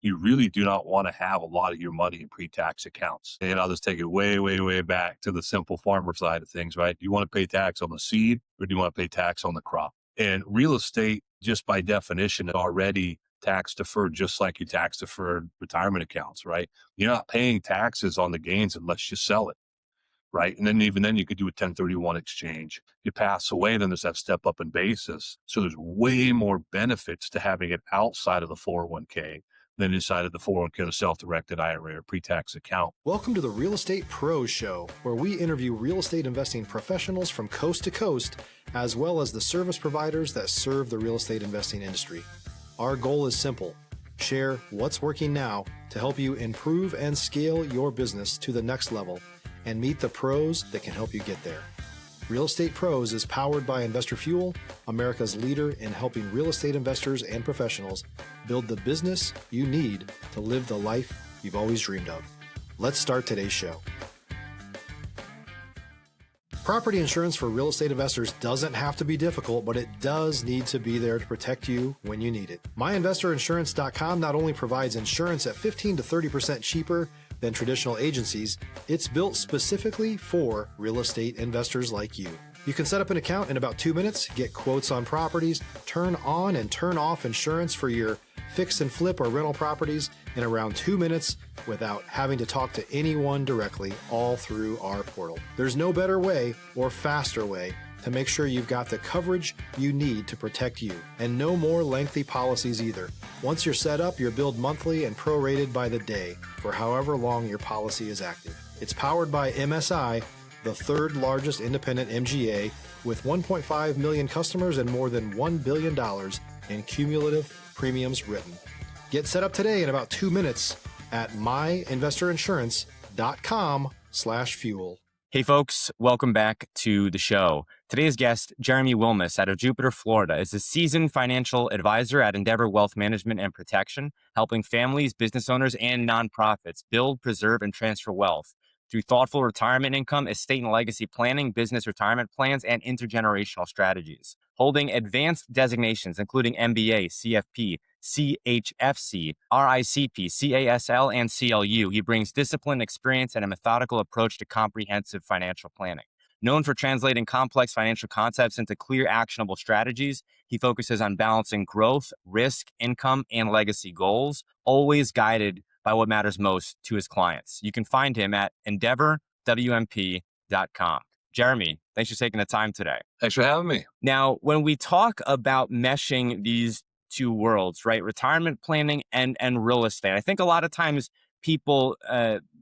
you really do not want to have a lot of your money in pre-tax accounts. And I'll just take it way, way, way back to the simple farmer side of things, right? Do you want to pay tax on the seed or do you want to pay tax on the crop? And real estate, just by definition, is already tax deferred, just like your tax deferred retirement accounts, right? You're not paying taxes on the gains unless you sell it, right? And then even then you could do a 1031 exchange. You pass away, then there's that step up in basis. So there's way more benefits to having it outside of the 401k than inside of the 401k, the self-directed IRA or pre-tax account. Welcome to the Real Estate Pros Show, where we interview real estate investing professionals from coast to coast, as well as the service providers that serve the real estate investing industry. Our goal is simple: share what's working now to help you improve and scale your business to the next level and meet the pros that can help you get there. Real Estate Pros is powered by Investor Fuel, America's leader in helping real estate investors and professionals build the business you need to live the life you've always dreamed of. Let's start today's show. Property insurance for real estate investors doesn't have to be difficult, but it does need to be there to protect you when you need it. MyInvestorInsurance.com not only provides insurance at 15 to 30% cheaper than traditional agencies, it's built specifically for real estate investors like you. You can set up an account in about 2 minutes, get quotes on properties, turn on and turn off insurance for your fix and flip or rental properties in around 2 minutes without having to talk to anyone directly, all through our portal. There's no better way or faster way to make sure you've got the coverage you need to protect you, and no more lengthy policies either. Once you're set up, you're billed monthly and prorated by the day for however long your policy is active. It's powered by MSI, the third largest independent MGA, with 1.5 million customers and more than $1 billion in cumulative premiums written. Get set up today in about 2 minutes at myinvestorinsurance.com/fuel. Hey folks, welcome back to the show. Today's guest, Jeremy Wilmes out of Jupiter, Florida, is a seasoned financial advisor at Endeavor Wealth Management and Protection, helping families, business owners, and nonprofits build, preserve, and transfer wealth through thoughtful retirement income, estate and legacy planning, business retirement plans, and intergenerational strategies. Holding advanced designations, including MBA, CFP, CHFC, RICP, CASL, and CLU, he brings discipline, experience, and a methodical approach to comprehensive financial planning. Known for translating complex financial concepts into clear, actionable strategies, he focuses on balancing growth, risk, income, and legacy goals, always guided by what matters most to his clients. You can find him at EndeavorWMP.com. Jeremy, thanks for taking the time today. Thanks for having me. Now, when we talk about meshing these two worlds, right, retirement planning and real estate, I think a lot of times people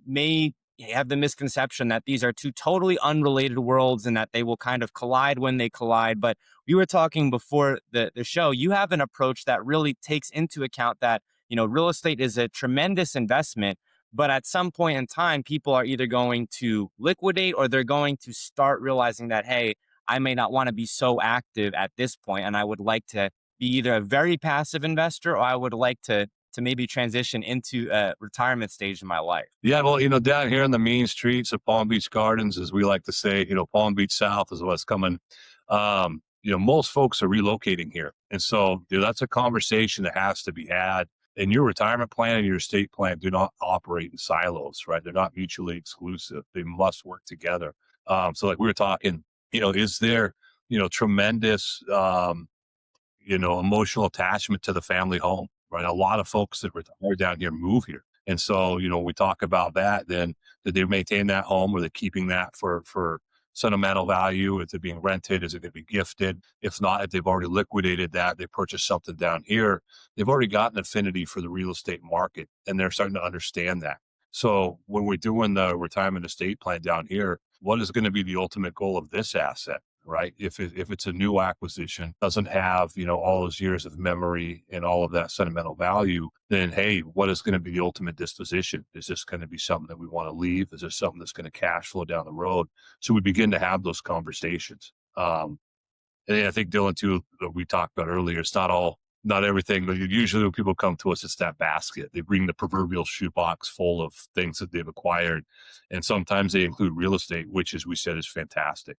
may have the misconception that these are two totally unrelated worlds and that they will kind of collide when they collide. But we were talking before the show, you have an approach that really takes into account that, you know, real estate is a tremendous investment, but at some point in time, people are either going to liquidate or they're going to start realizing that, hey, I may not want to be so active at this point, and I would like to be either a very passive investor or I would like to maybe transition into a retirement stage in my life. Yeah, well, you know, down here in the mean streets of Palm Beach Gardens, as we like to say, you know, Palm Beach South is what's coming. You know, most folks are relocating here. And so, you know, that's a conversation that has to be had. And your retirement plan and your estate plan do not operate in silos, right? They're not mutually exclusive. They must work together. So like we were talking, you know, is there, you know, tremendous, you know, emotional attachment to the family home, right? A lot of folks that retire down here move here. And so, you know, we talk about that, then did they maintain that home? Or are they keeping that for sentimental value? Is it being rented? Is it going to be gifted? If not, if they've already liquidated that, they purchased something down here, they've already got an affinity for the real estate market and they're starting to understand that. So when we're doing the retirement estate plan down here, what is going to be the ultimate goal of this asset? Right? If it's a new acquisition, doesn't have, you know, all those years of memory and all of that sentimental value, then, hey, what is going to be the ultimate disposition? Is this going to be something that we want to leave? Is this something that's going to cash flow down the road? So we begin to have those conversations. And I think, Dylan, too, that we talked about earlier, it's not everything, but usually when people come to us, it's that basket. They bring the proverbial shoebox full of things that they've acquired. And sometimes they include real estate, which, as we said, is fantastic.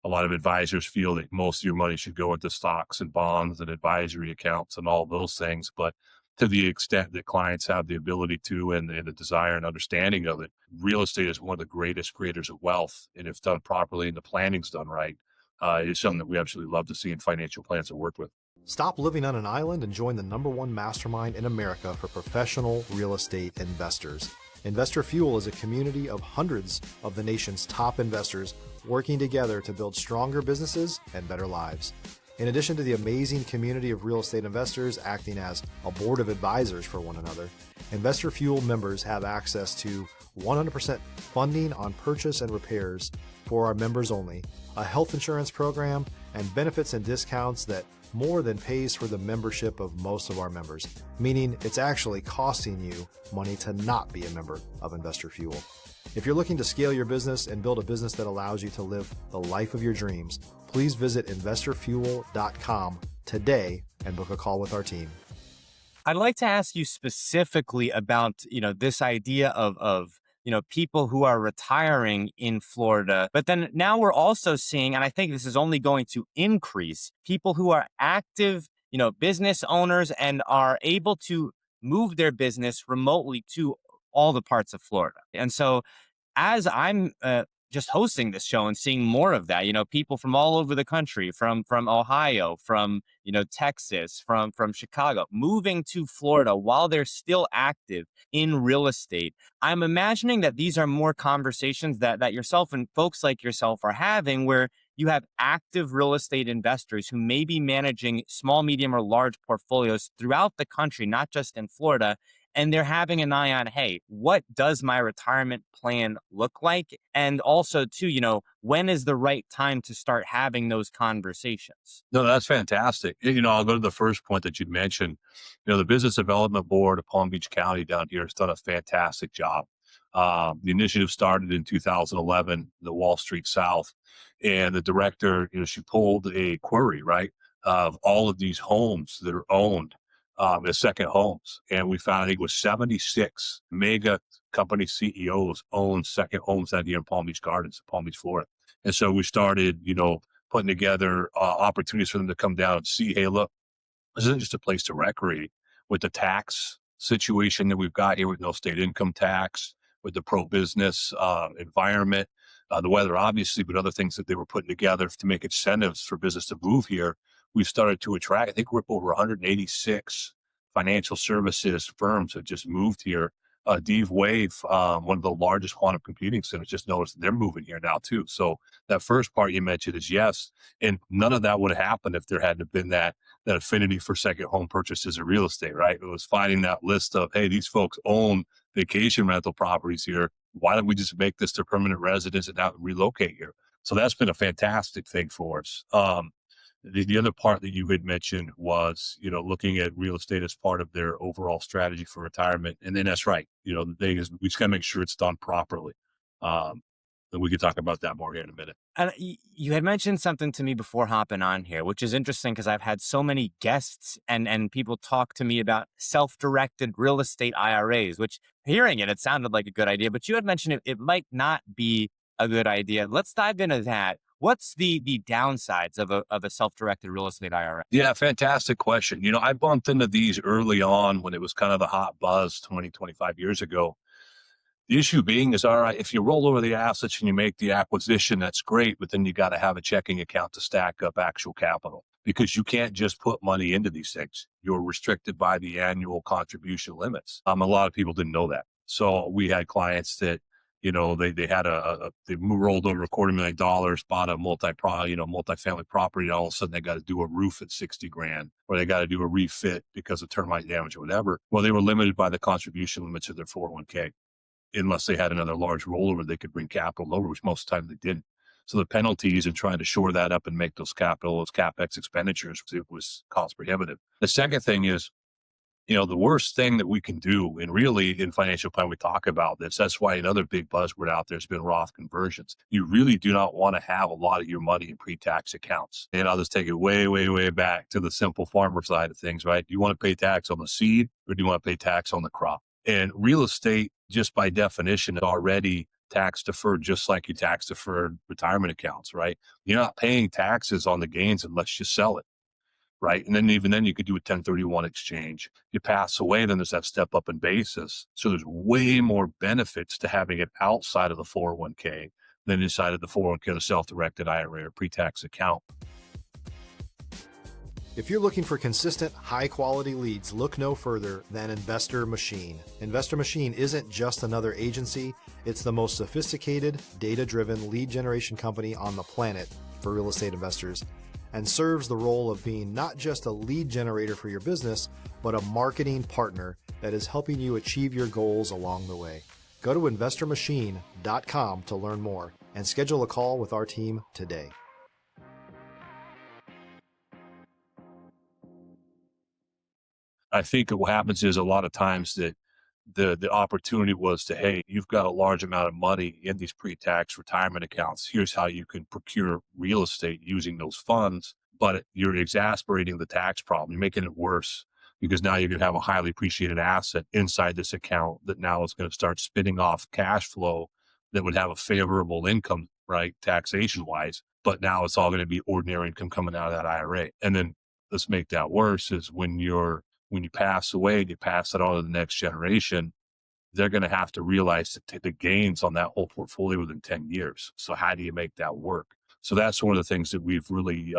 A lot of advisors feel that most of your money should go into stocks and bonds and advisory accounts and all those things. But to the extent that clients have the ability to and the desire and understanding of it. Real estate is one of the greatest creators of wealth. And if done properly and the planning's done right, it's something that we absolutely love to see in financial plans to work with. Stop living on an island and join the #1 mastermind in America for professional real estate investors. Investor Fuel is a community of hundreds of the nation's top investors working together to build stronger businesses and better lives. In addition to the amazing community of real estate investors acting as a board of advisors for one another, Investor Fuel members have access to 100% funding on purchase and repairs for our members only, a health insurance program, and benefits and discounts that more than pays for the membership of most of our members, meaning it's actually costing you money to not be a member of Investor Fuel. If you're looking to scale your business and build a business that allows you to live the life of your dreams, please visit investorfuel.com today and book a call with our team. I'd like to ask you specifically about, this idea of people who are retiring in Florida. But then now we're also seeing, and I think this is only going to increase, people who are active, business owners and are able to move their business remotely to all the parts of Florida. And so as I'm just hosting this show and seeing more of that, people from all over the country, from Ohio, from, Texas, from Chicago, moving to Florida while they're still active in real estate. I'm imagining that these are more conversations that yourself and folks like yourself are having, where you have active real estate investors who may be managing small, medium, or large portfolios throughout the country, not just in Florida. And they're having an eye on, hey, what does my retirement plan look like? And also, too, when is the right time to start having those conversations? No, that's fantastic. I'll go to the first point that you mentioned. The Business Development Board of Palm Beach County down here has done a fantastic job. The initiative started in 2011, the Wall Street South, and the director, she pulled a query, right, of all of these homes that are owned as second homes. And we found, I think it was 76 mega company CEOs own second homes out here in Palm Beach Gardens, Palm Beach, Florida. And so we started, putting together opportunities for them to come down and see, hey, look, this isn't just a place to recreate. With the tax situation that we've got here with no state income tax, with the pro-business environment, the weather, obviously, but other things that they were putting together to make incentives for business to move here. We've started to attract, I think we're up over 186 financial services firms have just moved here. Deve Wave, one of the largest quantum computing centers, just noticed they're moving here now too. So that first part you mentioned is yes. And none of that would have happened if there hadn't been that affinity for second home purchases of real estate, right? It was finding that list of, hey, these folks own vacation rental properties here. Why don't we just make this their permanent residence and not relocate here? So that's been a fantastic thing for us. The other part that you had mentioned was, looking at real estate as part of their overall strategy for retirement. And then that's right. The thing is, we just got to make sure it's done properly. And we could talk about that more here in a minute. And you had mentioned something to me before hopping on here, which is interesting because I've had so many guests and people talk to me about self-directed real estate IRAs, which hearing it sounded like a good idea, but you had mentioned it might not be a good idea. Let's dive into that. What's the downsides of a self-directed real estate IRA? Yeah, fantastic question. I bumped into these early on when it was kind of the hot buzz 20, 25 years ago. The issue being is, all right, if you roll over the assets and you make the acquisition, that's great, but then you got to have a checking account to stack up actual capital, because you can't just put money into these things. You're restricted by the annual contribution limits. A lot of people didn't know that. So we had clients that, they had they rolled over $250,000, bought a multifamily property, and all of a sudden they got to do a roof at $60,000, or they got to do a refit because of termite damage or whatever. Well, they were limited by the contribution limits of their 401k. Unless they had another large rollover, they could bring capital over, which most of the time they didn't. So the penalties in trying to shore that up and make those Capex expenditures, it was cost prohibitive. The second thing is, the worst thing that we can do, and really in financial plan, we talk about this. That's why another big buzzword out there has been Roth conversions. You really do not want to have a lot of your money in pre-tax accounts. And I'll just take it way, way, way back to the simple farmer side of things, right? Do you want to pay tax on the seed, or do you want to pay tax on the crop? And real estate, just by definition, is already tax deferred, just like you tax deferred retirement accounts, right? You're not paying taxes on the gains unless you sell it. right? And then even then you could do a 1031 exchange. You pass away, then there's that step up in basis. So there's way more benefits to having it outside of the 401k than inside of the 401k, the self-directed IRA or pre-tax account. If you're looking for consistent, high-quality leads, look no further than Investor Machine. Investor Machine isn't just another agency. It's the most sophisticated, data-driven lead generation company on the planet for real estate investors, and serves the role of being not just a lead generator for your business, but a marketing partner that is helping you achieve your goals along the way. Go to investormachine.com to learn more and schedule a call with our team today. I think what happens is a lot of times that the opportunity was to, hey, you've got a large amount of money in these pre-tax retirement accounts. Here's how you can procure real estate using those funds, but you're exasperating the tax problem. You're making it worse because now you're going to have a highly appreciated asset inside this account that now is going to start spitting off cash flow that would have a favorable income, right, taxation wise. But now it's all going to be ordinary income coming out of that IRA. And then let's make that worse is when you pass away and you pass it on to the next generation, they're going to have to realize to take the gains on that whole portfolio within 10 years. So how do you make that work? So that's one of the things that we've really,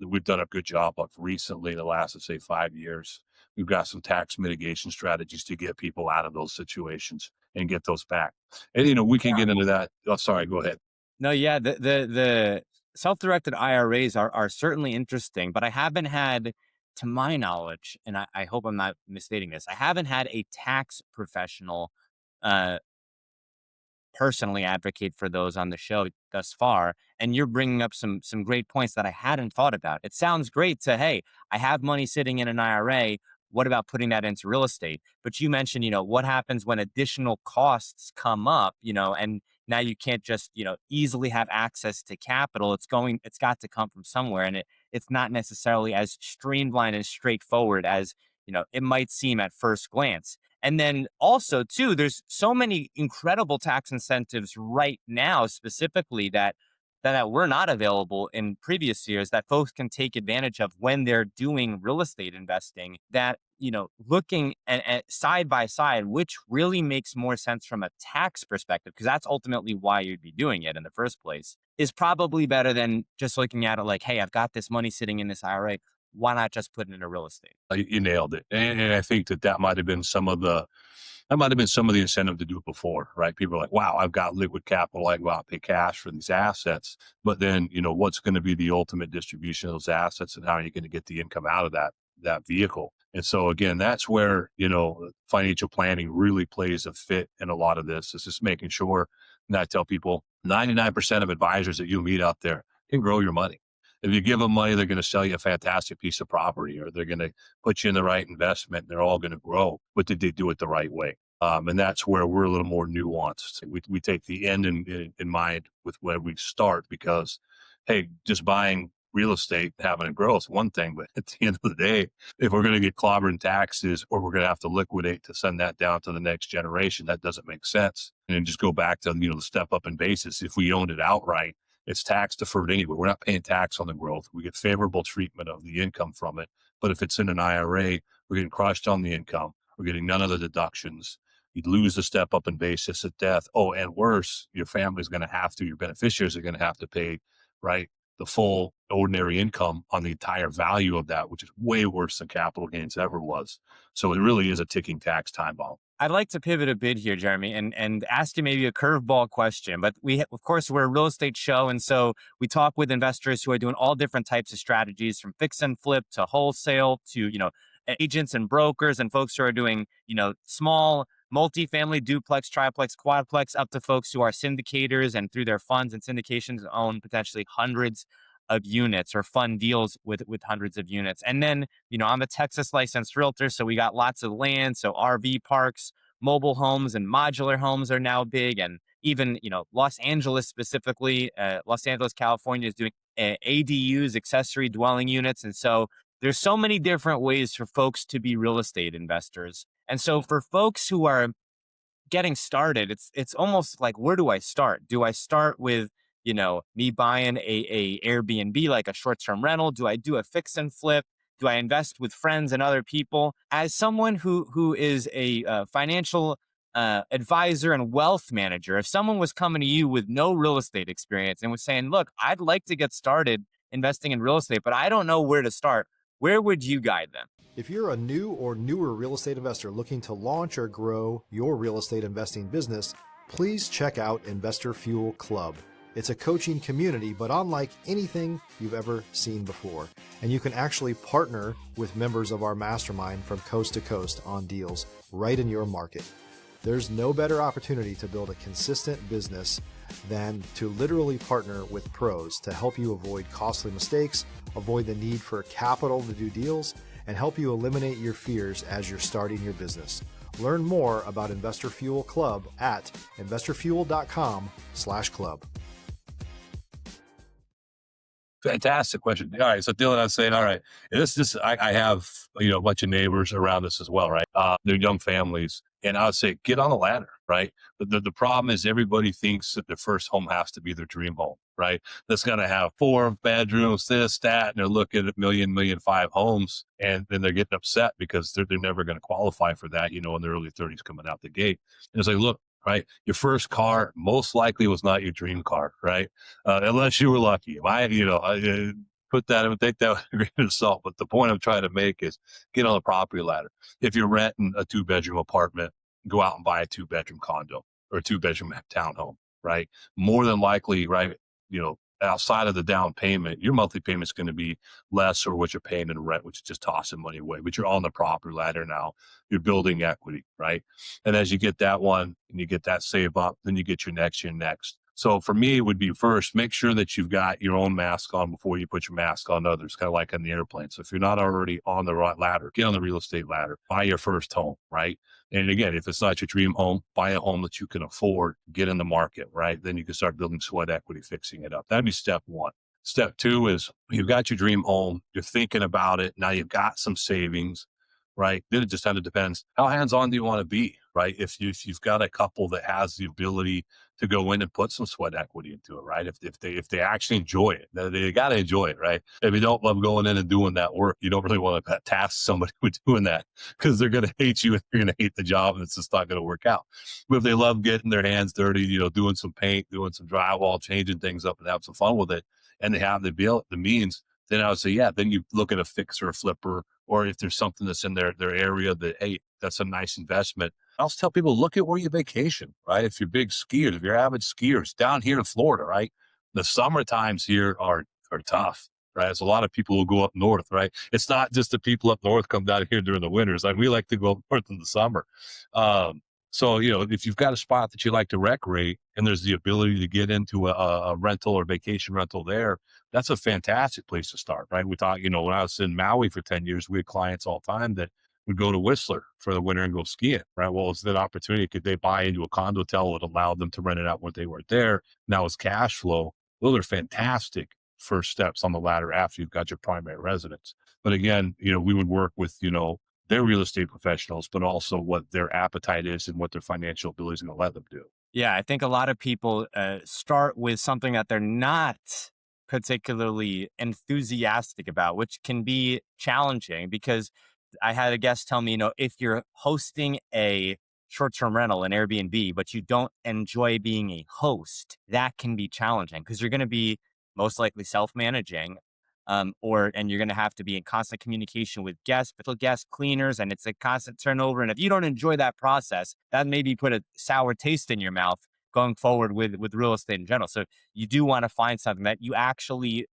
we've done a good job of recently, the last, let's say 5 years. We've got some tax mitigation strategies to get people out of those situations and get those back. And, we can get into that. Oh, sorry, go ahead. No, yeah, the self-directed IRAs are certainly interesting, but I haven't had, to my knowledge, and I hope I'm not misstating this, I haven't had a tax professional personally advocate for those on the show thus far. And you're bringing up some great points that I hadn't thought about. It sounds great to, hey, I have money sitting in an IRA. What about putting that into real estate? But you mentioned, what happens when additional costs come up, and now you can't just, easily have access to capital. It's got to come from somewhere. And it's not necessarily as streamlined and straightforward as, it might seem at first glance. And then also, too, there's so many incredible tax incentives right now, specifically that were not available in previous years that folks can take advantage of when they're doing real estate investing, that, looking at side by side, which really makes more sense from a tax perspective, because that's ultimately why you'd be doing it in the first place, is probably better than just looking at it like, hey, I've got this money sitting in this IRA. Why not just put it into real estate? You nailed it. And I think that might have been some of the incentive to do it before, right? People are like, wow, I've got liquid capital. I can go out and pay cash for these assets. But then, what's going to be the ultimate distribution of those assets and how are you going to get the income out of that vehicle? And so again, that's where, financial planning really plays a fit in a lot of this. It's just making sure, and I tell people 99% of advisors that you meet out there can grow your money. If you give them money, they're going to sell you a fantastic piece of property, or they're going to put you in the right investment, and they're all going to grow. But did they do it the right way? And that's where we're a little more nuanced. We take the end in mind with where we start, because, hey, just buying real estate, having it grow is one thing. But at the end of the day, if we're going to get clobbered in taxes, or we're going to have to liquidate to send that down to the next generation, that doesn't make sense. And then just go back to, the step up in basis. If we owned it outright, it's tax deferred anyway. We're not paying tax on the growth. We get favorable treatment of the income from it. But if it's in an IRA, we're getting crushed on the income. We're getting none of the deductions. You'd lose the step up in basis at death. Oh, and worse, your family's going to have to, your beneficiaries are going to have to pay, right, the full ordinary income on the entire value of that, which is way worse than capital gains ever was. So it really is a ticking tax time bomb. I'd like to pivot a bit here, Jeremy, and ask you maybe a curveball question. But of course, we're a real estate show. And so we talk with investors who are doing all different types of strategies, from fix and flip to wholesale to, agents and brokers, and folks who are doing, small multifamily, duplex, triplex, quadplex, up to folks who are syndicators and through their funds and syndications own potentially hundreds of units or fund deals with hundreds of units. And then, I'm a Texas licensed realtor, so we got lots of land. So RV parks, mobile homes, and modular homes are now big. And even, Los Angeles specifically, Los Angeles, California is doing ADUs, accessory dwelling units. And so there's so many different ways for folks to be real estate investors. And so for folks who are getting started, it's almost like, where do I start? Do I start with, me buying a Airbnb, like a short-term rental? Do I do a fix and flip? Do I invest with friends and other people? As someone who is a financial advisor and wealth manager, if someone was coming to you with no real estate experience and was saying, look, I'd like to get started investing in real estate, but I don't know where to start, where would you guide them? If you're a new or newer real estate investor looking to launch or grow your real estate investing business, please check out Investor Fuel Club. It's a coaching community, but unlike anything you've ever seen before. And you can actually partner with members of our mastermind from coast to coast on deals right in your market. There's no better opportunity to build a consistent business than to literally partner with pros to help you avoid costly mistakes, avoid the need for capital to do deals, and help you eliminate your fears as you're starting your business. Learn more about Investor Fuel Club at investorfuel.com/club. Fantastic question. All right. So Dylan, I was saying, all right, I have, a bunch of neighbors around us as well, right? They're young families. And I would say, get on the ladder, right? But the problem is everybody thinks that their first home has to be their dream home, right? That's going to have 4 bedrooms, this, that, and they're looking at $1.5 million homes. And then they're getting upset because they're never going to qualify for that, in their early 30s coming out the gate. And it's like, look, right, your first car most likely was not your dream car, right? Unless you were lucky. I put that, I would take that with a grain of salt. But the point I'm trying to make is get on the property ladder. If you're renting a 2-bedroom apartment, go out and buy a 2-bedroom condo or a 2-bedroom townhome, right? More than likely, right, outside of the down payment, your monthly payment is going to be less or what you're paying in rent, which is just tossing money away. But you're on the property ladder now. You're building equity, right? And as you get that one and you get that save up, then you get your next. So for me, it would be first, make sure that you've got your own mask on before you put your mask on others, kind of like on the airplane. So if you're not already on the right ladder, get on the real estate ladder, buy your first home, right? And again, if it's not your dream home, buy a home that you can afford, get in the market, right? Then you can start building sweat equity, fixing it up. That'd be step 1. Step 2 is you've got your dream home, you're thinking about it. Now you've got some savings, right? Then it just kind of depends. How hands-on do you want to be, right? If you've got a couple that has the ability to go in and put some sweat equity into it, right? If they actually enjoy it, they got to enjoy it, right? If you don't love going in and doing that work, you don't really want to task somebody with doing that because they're going to hate you and they're going to hate the job and it's just not going to work out. But if they love getting their hands dirty, doing some paint, doing some drywall, changing things up and have some fun with it, and they have the means, then I would say, yeah, then you look at a fixer, a flipper, or if there's something that's in their area that, hey, that's a nice investment. I also tell people, look at where you vacation, right? If you're big skiers, if you're avid skiers down here in Florida, right? The summer times here are tough, right? There's a lot of people who go up north, right? It's not just the people up north come down here during the winters. Like we like to go up north in the summer. So, if you've got a spot that you like to recreate and there's the ability to get into a rental or vacation rental there, that's a fantastic place to start, right? We thought, when I was in Maui for 10 years, we had clients all the time that would go to Whistler for the winter and go skiing, right? Well, it's that opportunity. Could they buy into a condo hotel that allowed them to rent it out when they weren't there? Now it's cash flow. Those are fantastic first steps on the ladder after you've got your primary residence. But again, we would work with, their real estate professionals, but also what their appetite is and what their financial ability is going to let them do. Yeah, I think a lot of people start with something that they're not particularly enthusiastic about, which can be challenging because I had a guest tell me, if you're hosting a short-term rental, an Airbnb, but you don't enjoy being a host, that can be challenging because you're going to be most likely self-managing. And you're going to have to be in constant communication with guests, potential guests, cleaners, and it's a constant turnover. And if you don't enjoy that process, that maybe put a sour taste in your mouth going forward with real estate in general. So you do want to find something that you actually,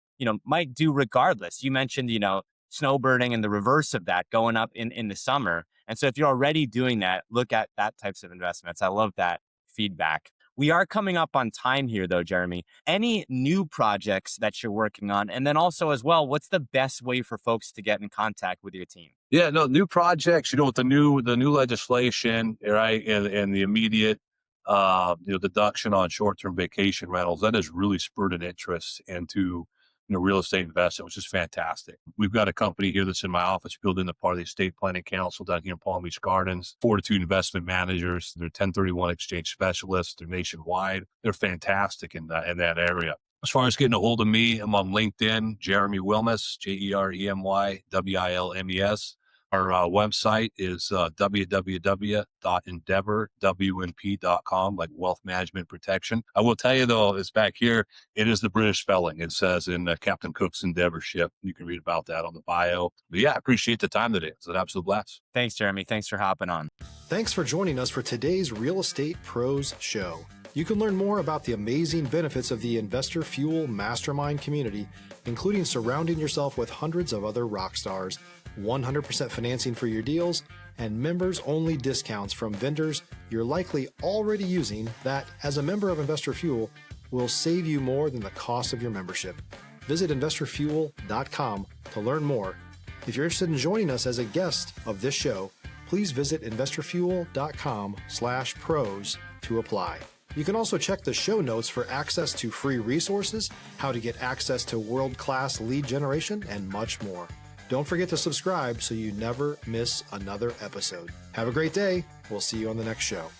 might do regardless. You mentioned, snowbirding and the reverse of that going up in the summer. And so if you're already doing that, look at that types of investments. I love that feedback. We are coming up on time here, though, Jeremy. Any new projects that you're working on? And then also as well, what's the best way for folks to get in contact with your team? Yeah, no, new projects, with the new legislation, right? And the immediate, deduction on short-term vacation rentals, that has really spurred an interest into, real estate investment, which is fantastic. We've got a company here that's in my office built into part of the estate planning council down here in Palm Beach Gardens, Fortitude Investment Managers. They're 1031 exchange specialists. They're nationwide. They're fantastic in that area. As far as getting a hold of me, I'm on LinkedIn, Jeremy Wilmes, JeremyWilmes. Our website is www.endeavorwnp.com, like wealth management protection. I will tell you, though, it's back here. It is the British spelling. It says in Captain Cook's Endeavor ship. You can read about that on the bio. But yeah, I appreciate the time today. It's an absolute blast. Thanks, Jeremy. Thanks for hopping on. Thanks for joining us for today's Real Estate Pros Show. You can learn more about the amazing benefits of the Investor Fuel Mastermind community, including surrounding yourself with hundreds of other rock stars, 100% financing for your deals, and members-only discounts from vendors you're likely already using that, as a member of Investor Fuel, will save you more than the cost of your membership. Visit investorfuel.com to learn more. If you're interested in joining us as a guest of this show, please visit investorfuel.com/pros to apply. You can also check the show notes for access to free resources, how to get access to world-class lead generation, and much more. Don't forget to subscribe so you never miss another episode. Have a great day. We'll see you on the next show.